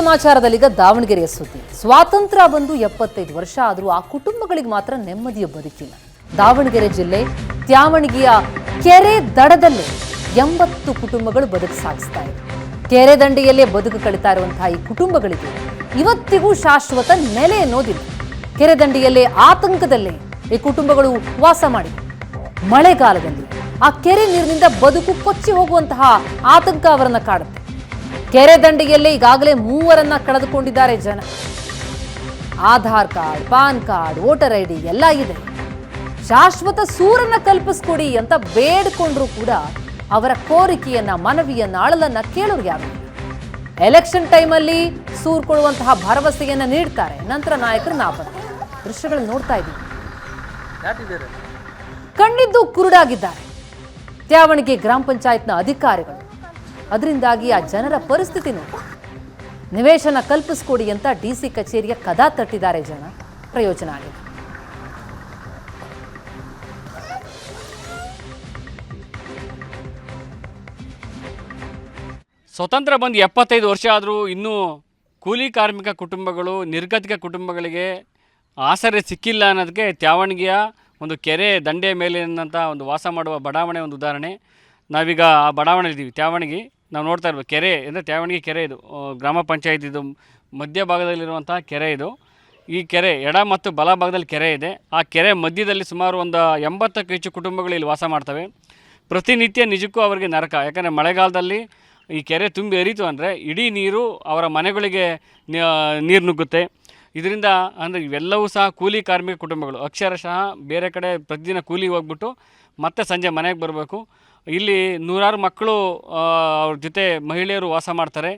ಸಮಾಚಾರದಲ್ಲೀಗ ದಾವಣಗೆರೆಯ ಸುದ್ದಿ. ಸ್ವಾತಂತ್ರ್ಯ ಬಂದು 75 ವರ್ಷ ಆದರೂ ಆ ಕುಟುಂಬಗಳಿಗೆ ಮಾತ್ರ ನೆಮ್ಮದಿಯ ಬದುಕಿಲ್ಲ. ದಾವಣಗೆರೆ ಜಿಲ್ಲೆ ತ್ಯಾವಣಿಗೆಯ ಕೆರೆ ದಡದಲ್ಲೇ 80 ಕುಟುಂಬಗಳು ಬದುಕು ಸಾಗಿಸ್ತಾ ಇವೆ. ಕೆರೆ ದಂಡೆಯಲ್ಲೇ ಬದುಕು ಕಳೀತಾ ಇರುವಂತಹ ಈ ಕುಟುಂಬಗಳಿಗೆ ಇವತ್ತಿಗೂ ಶಾಶ್ವತ ನೆಲೆ ಅನ್ನೋದಿಲ್ಲ. ಕೆರೆ ದಂಡೆಯಲ್ಲೇ ಆತಂಕದಲ್ಲೇ ಈ ಕುಟುಂಬಗಳು ವಾಸ ಮಾಡಿವೆ. ಮಳೆಗಾಲದಲ್ಲಿ ಆ ಕೆರೆ ನೀರಿನಿಂದ ಬದುಕು ಕೊಚ್ಚಿ ಹೋಗುವಂತಹ ಆತಂಕ ಅವರನ್ನ ಕಾಡುತ್ತೆ. ಕೆರೆ ದಂಡೆಯಲ್ಲೇ ಈಗಾಗಲೇ 3 ಕಳೆದುಕೊಂಡಿದ್ದಾರೆ ಜನ. Aadhaar card, PAN card, voter ID ಎಲ್ಲ ಇದೆ. ಶಾಶ್ವತ ಸೂರನ್ನ ಕಲ್ಪಿಸ್ಕೊಡಿ ಅಂತ ಬೇಡ್ಕೊಂಡ್ರು ಕೂಡ ಅವರ ಕೋರಿಕೆಯನ್ನ, ಮನವಿಯನ್ನ, ಅಳಲನ್ನ ಕೇಳೋರು ಯಾರು? ಎಲೆಕ್ಷನ್ ಟೈಮಲ್ಲಿ ಸೂರು ಕೊಡುವಂತಹ ಭರವಸೆಯನ್ನ ನೀಡ್ತಾರೆ, ನಂತರ ನಾಯಕರು ನಾಪತ್ತೆ. ದೃಶ್ಯಗಳನ್ನು ನೋಡ್ತಾ ಇದ್ದೀವಿ. ಕಣ್ಣಿದ್ದು ಕುರುಡಾಗಿದ್ದಾರೆ ತ್ಯಾವಣಿಗೆ ಗ್ರಾಮ ಪಂಚಾಯತ್ನ ಅಧಿಕಾರಿಗಳು. ಅದರಿಂದಾಗಿ ಆ ಜನರ ಪರಿಸ್ಥಿತಿ ನೋಡಿ. ನಿವೇಶನ ಕಲ್ಪಿಸ್ಕೊಡಿ ಅಂತ ಡಿಸಿ ಕಚೇರಿಯ ಕದ ತಟ್ಟಿದ್ದಾರೆ ಜನ. ಪ್ರಯೋಜನ ಆಗಿದೆ. ಸ್ವತಂತ್ರ ಬಂದು 75 ವರ್ಷ ಆದರೂ ಇನ್ನೂ ಕೂಲಿ ಕಾರ್ಮಿಕ ಕುಟುಂಬಗಳು, ನಿರ್ಗತಿಕ ಕುಟುಂಬಗಳಿಗೆ ಆಸರೆ ಸಿಕ್ಕಿಲ್ಲ ಅನ್ನೋದಕ್ಕೆ ತ್ಯಾವಣಿಗೆಯ ಒಂದು ಕೆರೆ ದಂಡೆಯ ಮೇಲಿನಂಥ ಒಂದು ವಾಸ ಮಾಡುವ ಬಡಾವಣೆ ಒಂದು ಉದಾಹರಣೆ. ನಾವೀಗ ಆ ಬಡಾವಣೆ ಇದ್ದೀವಿ, ತ್ಯಾವಣಿಗೆ. ನಾವು ನೋಡ್ತಾ ಇರ್ಬೋದು ಕೆರೆ ಅಂದರೆ ತ್ಯಾವಣಿಗೆ ಕೆರೆ. ಇದು ಗ್ರಾಮ ಪಂಚಾಯತ್ ಇದು ಮಧ್ಯಭಾಗದಲ್ಲಿರುವಂಥ ಕೆರೆ. ಇದು ಈ ಕೆರೆ ಎಡ ಮತ್ತು ಬಲ ಭಾಗದಲ್ಲಿ ಕೆರೆ ಇದೆ. ಆ ಕೆರೆ ಮಧ್ಯದಲ್ಲಿ ಸುಮಾರು ಒಂದು 80ಕ್ಕೂ ಹೆಚ್ಚು ಕುಟುಂಬಗಳು ಇಲ್ಲಿ ವಾಸ ಮಾಡ್ತವೆ. ಪ್ರತಿನಿತ್ಯ ನಿಜಕ್ಕೂ ಅವರಿಗೆ ನರಕ. ಯಾಕಂದರೆ ಮಳೆಗಾಲದಲ್ಲಿ ಈ ಕೆರೆ ತುಂಬಿ ಹರಿತು ಅಂದರೆ ಇಡೀ ನೀರು ಅವರ ಮನೆಗಳಿಗೆ ನೀರು ನುಗ್ಗುತ್ತೆ. ಇದರಿಂದ ಅಂದರೆ ಇವೆಲ್ಲವೂ ಸಹ ಕೂಲಿ ಕಾರ್ಮಿಕ ಕುಟುಂಬಗಳು. ಅಕ್ಷರಶಃ ಬೇರೆ ಕಡೆ ಪ್ರತಿದಿನ ಕೂಲಿಗೆ ಹೋಗ್ಬಿಟ್ಟು ಮತ್ತೆ ಸಂಜೆ ಮನೆಗೆ ಬರಬೇಕು. ಇಲ್ಲಿ ನೂರಾರು ಮಕ್ಕಳು ಅವ್ರ ಜೊತೆ ಮಹಿಳೆಯರು ವಾಸ ಮಾಡ್ತಾರೆ.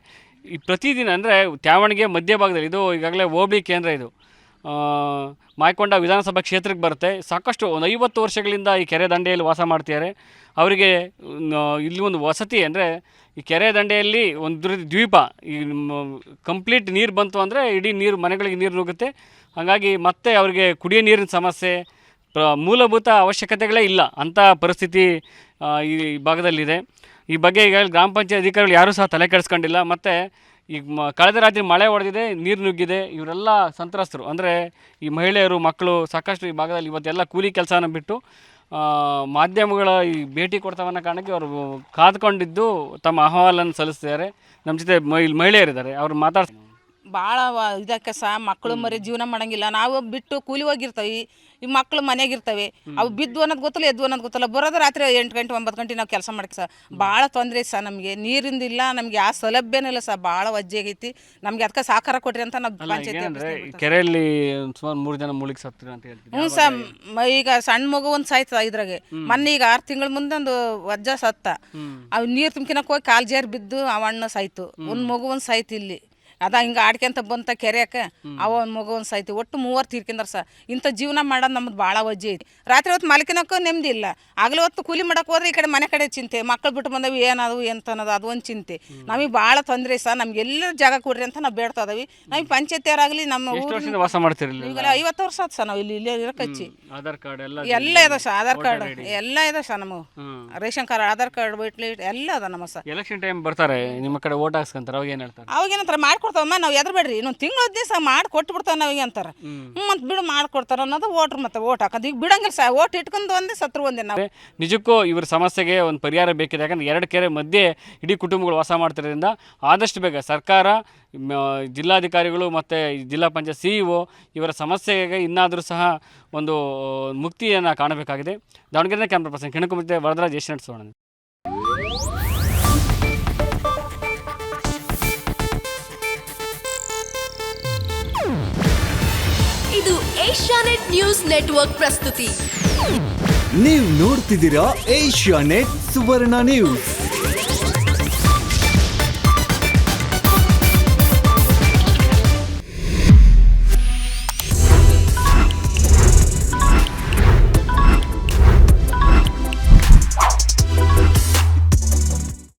ಈ ಪ್ರತಿದಿನ ಅಂದರೆ ತ್ಯಾವಣಿಗೆ ಮಧ್ಯಭಾಗದಲ್ಲಿ ಇದು ಈಗಾಗಲೇ ಹೋಬಳಿ ಕೇಂದ್ರ. ಇದು ಮಾಯಕೊಂಡ ವಿಧಾನಸಭಾ ಕ್ಷೇತ್ರಕ್ಕೆ ಬರುತ್ತೆ. ಸಾಕಷ್ಟು ಒಂದು 50 ವರ್ಷಗಳಿಂದ ಈ ಕೆರೆ ದಂಡೆಯಲ್ಲಿ ವಾಸ ಮಾಡ್ತಿದ್ದಾರೆ. ಅವರಿಗೆ ಇಲ್ಲಿ ಒಂದು ವಸತಿ ಅಂದರೆ ಈ ಕೆರೆ ದಂಡೆಯಲ್ಲಿ ಒಂದು ದ್ವೀಪ. ಈ ಕಂಪ್ಲೀಟ್ ನೀರು ಬಂತು ಅಂದರೆ ಇಡೀ ನೀರು ಮನೆಗಳಿಗೆ ನೀರು ನುಗ್ಗುತ್ತೆ. ಹಾಗಾಗಿ ಮತ್ತೆ ಅವರಿಗೆ ಕುಡಿಯೋ ನೀರಿನ ಸಮಸ್ಯೆ, ಮೂಲಭೂತ ಅವಶ್ಯಕತೆಗಳೇ ಇಲ್ಲ ಅಂಥ ಪರಿಸ್ಥಿತಿ ಈ ಭಾಗದಲ್ಲಿದೆ. ಈ ಬಗ್ಗೆ ಈಗಾಗಲೇ ಗ್ರಾಮ ಪಂಚಾಯತ್ ಅಧಿಕಾರಿಗಳು ಯಾರೂ ಸಹ ತಲೆ ಕೆಡಿಸ್ಕೊಂಡಿಲ್ಲ. ಮತ್ತು ಈಗ ಕಳೆದ ರಾತ್ರಿ ಮಳೆ ಹೊಡೆದಿದೆ, ನೀರು ನುಗ್ಗಿದೆ. ಇವರೆಲ್ಲ ಸಂತ್ರಸ್ತರು ಅಂದರೆ ಈ ಮಹಿಳೆಯರು, ಮಕ್ಕಳು ಸಾಕಷ್ಟು ಈ ಭಾಗದಲ್ಲಿ ಇವತ್ತೆಲ್ಲ ಕೂಲಿ ಕೆಲಸನ ಬಿಟ್ಟು ಮಾಧ್ಯಮಗಳ ಈ ಭೇಟಿ ಕೊಡ್ತಾವನ್ನ ಕಾರಣಕ್ಕೆ ಅವರು ಕಾದ್ಕೊಂಡಿದ್ದು ತಮ್ಮ ಅಹವಾಲನ್ನು ಸಲ್ಲಿಸ್ತಿದ್ದಾರೆ. ನಮ್ಮ ಜೊತೆ ಇಲ್ಲಿ ಮಹಿಳೆಯರಿದ್ದಾರೆ, ಅವ್ರು ಮಾತಾಡ್ತಾರೆ. ಭಾಳ ಇದಕ್ಕೆ ಸಹ ಮಕ್ಕಳು ಮರಿ ಜೀವನ ಮಾಡೋಂಗಿಲ್ಲ. ನಾವು ಬಿಟ್ಟು ಕೂಲಿ ಹೋಗಿರ್ತವೆ. ಈ ಮಕ್ಕಳು ಮನೆಗಿರ್ತವೆ. ಅವು ಬಿದ್ದು ಅನ್ನೋದು ಗೊತ್ತಿಲ್ಲ, ಎದ್ದು ಅನ್ನೋದು ಗೊತ್ತಿಲ್ಲ. ಬರೋದು ರಾತ್ರಿ 8 ಗಂಟೆ 9 ಗಂಟೆ ನಾವು ಕೆಲಸ ಮಾಡಕ್ಕೆ ಸಹ ಭಾಳ ತೊಂದರೆ ಸಹ. ನಮಗೆ ನೀರಿಂದ ಇಲ್ಲ, ನಮ್ಗೆ ಯಾವ ಸೌಲಭ್ಯನೂ ಇಲ್ಲ ಸಹ. ಭಾಳ ವಜ್ಜೆ ಆಗೈತಿ. ನಮಗೆ ಅದಕ್ಕೆ ಸಹಕಾರ ಕೊಟ್ರಿ ಅಂತ ನಾವು ಪಂಚಾಯತ್ ಕೆರೆಯಲ್ಲಿ ಸುಮಾರು 3 ಜನ ಮುಳುಗಿ ಸತ್ರು ಅಂತ ಹೇಳ್ತೀವಿ. ಹ್ಞೂ ಸಹ. ಈಗ ಸಣ್ಣ ಮಗು ಒಂದು ಸಾಯ್ತದ ಇದ್ರಾಗೆ. ಮೊನ್ನೆ ಈಗ 6 ತಿಂಗಳ ಮುಂದೆ ಒಂದು ವಜ್ಜ ಸತ್ತ. ಅವು ನೀರು ತುಂಬ್ಕಿನಕ್ಕೆ ಹೋಗಿ ಕಾಲು ಜಾರಿ ಬಿದ್ದು ಅವಣ್ಣ ಸಾಯ್ತು. ಒಂದು ಮಗು ಒಂದು ಸಾಯ್ತು ಇಲ್ಲಿ. ಅದ ಹಿಂಗೆ ಆಡ್ಕೊಂತ ಬಂತ ಕೆರೆಯಕ್ಕೆ ಅವ ಒಂದು ಮಗು ಒಂದು ಸಾಯ್ತಿ. ಒಟ್ಟು 3 ತೀರ್ಕೊಂಡ್ರ ಸಹ. ಇಂಥ ಜೀವನ ಮಾಡೋದು ನಮ್ದು ಭಾಳ ವಜ್ಜೆ ಐತಿ. ರಾತ್ರಿ ಹೊತ್ತು ಮಲ್ಕಿನಕ್ಕೂ ನೆಮ್ಮದಿ ಇಲ್ಲ. ಆಗಲೇ ಹೊತ್ತು ಕೂಲಿ ಮಾಡಕ್ಕೆ ಹೋದ್ರೆ ಈ ಕಡೆ ಮನೆ ಕಡೆ ಚಿಂತೆ. ಮಕ್ಕಳು ಬಿಟ್ಟು ಬಂದವು ಏನದು ಎಂತ ಅನ್ನೋದು ಅದು ಒಂದು ಚಿಂತೆ. ನಮಗೆ ಭಾಳ ತೊಂದರೆ ಸಹ. ನಮ್ಗೆ ಎಲ್ಲರೂ ಜಾಗ ಕೊಡ್ರಿ ಅಂತ ನಾವು ಬೇಡ್ತಾ ಇದ್ದೀವಿ. ನಮಗೆ ಪಂಚಾಯತಿಯರಾಗಲಿ ನಮ್ಮ ವಾಸ ಮಾಡ್ತೀರಿ ಈಗೆಲ್ಲ 50 ವರ್ಷ ಆಯ್ತು ಸರ್ ನಾವು ಇಲ್ಲಿ ಇರಕಚ್ಚಿ. ಆಧಾರ್ ಕಾರ್ಡ್ ಎಲ್ಲ ಇದೆ ಸರ್. ಆಧಾರ್ ಕಾರ್ಡ್ ಎಲ್ಲ ಇದೆ ಸರ್. ನಮಗೆ ರೇಷನ್ ಕಾರ್ಡ್, ಆಧಾರ್ ಕಾರ್ಡ್, ವೈಟ್ಲಿ ಎಲ್ಲ ಅದ ನಮ್ಮ ಸರ್. ಎಲೆಕ್ಷನ್ ಟೈಮ್ ಬರ್ತಾರೆ ನಿಮ್ಮ ಕಡೆ ಓಟ್ ಹಾಕ್ಸ್ಕೊಂತಾರೆ. ಅವಾಗ ಏನು ಹೇಳ್ತಾರೆ? ಅವಾಗ ಏನಂತಾರೆ, ಮಾಡ್ಕೊಡ್ತಾವಮ್ಮ, ನಾವು ಎದ್ರಬೇಡ್ರಿ, ಇನ್ನೊಂದು ತಿಂಗಳು ದಿವಸ ಮಾಡಿ ಕೊಟ್ಟು ಬಿಡ್ತಾವೆ ನಾವೀಗ ಅಂತಾರೆ. ಮತ್ತು ಬಿಡು ಮಾಡ್ಕೊಡ್ತಾರೆ ಅನ್ನೋದು ಓಟ್ರು. ಮತ್ತು ಓಟ್ ಹಾಕೋದು ಈಗ ಬಿಡಂಗಿಲ್ಲ ಸರ್. ಓಟ್ ಇಟ್ಕೊಂಡು ಒಂದೇ ಸತ್ರು ಒಂದೇ. ನಾವು ನಿಜಕ್ಕೂ ಇವ್ರ ಸಮಸ್ಯೆಗೆ ಒಂದು ಪರಿಹಾರ ಬೇಕಿದೆ. ಯಾಕಂದ್ರೆ 2 ಕೆರೆ ಮಧ್ಯೆ ಇಡೀ ಕುಟುಂಬಗಳು ವಾಸ ಮಾಡ್ತಿರೋದ್ರಿಂದ ಆದಷ್ಟು ಬೇಗ ಸರ್ಕಾರ, ಜಿಲ್ಲಾಧಿಕಾರಿಗಳು ಮತ್ತು ಜಿಲ್ಲಾ ಪಂಚಾಯತ್ CEO ಇವರ ಸಮಸ್ಯೆಗೆ ಇನ್ನಾದರೂ ಸಹ ಒಂದು ಮುಕ್ತಿಯನ್ನು ಕಾಣಬೇಕಾಗಿದೆ. ದಾವಣಗೆರೆ ಕ್ಯಾಮ್ರಾ ಪರ್ಸನ್ ಕಿಣಕುಮುತ್ತೆ ವರದರಾಜ್, ಏಷ್ಯಾನೆಟ್ ಸುವರ್ಣ. ಇದು ಏಷ್ಯಾನೆಟ್ ನ್ಯೂಸ್ ನೆಟ್ವರ್ಕ್ ಪ್ರಸ್ತುತಿ. ನೀವು ನೋಡ್ತಿದ್ದೀರಾ ಏಷ್ಯಾನೆಟ್ ಸುವರ್ಣ ನ್ಯೂಸ್.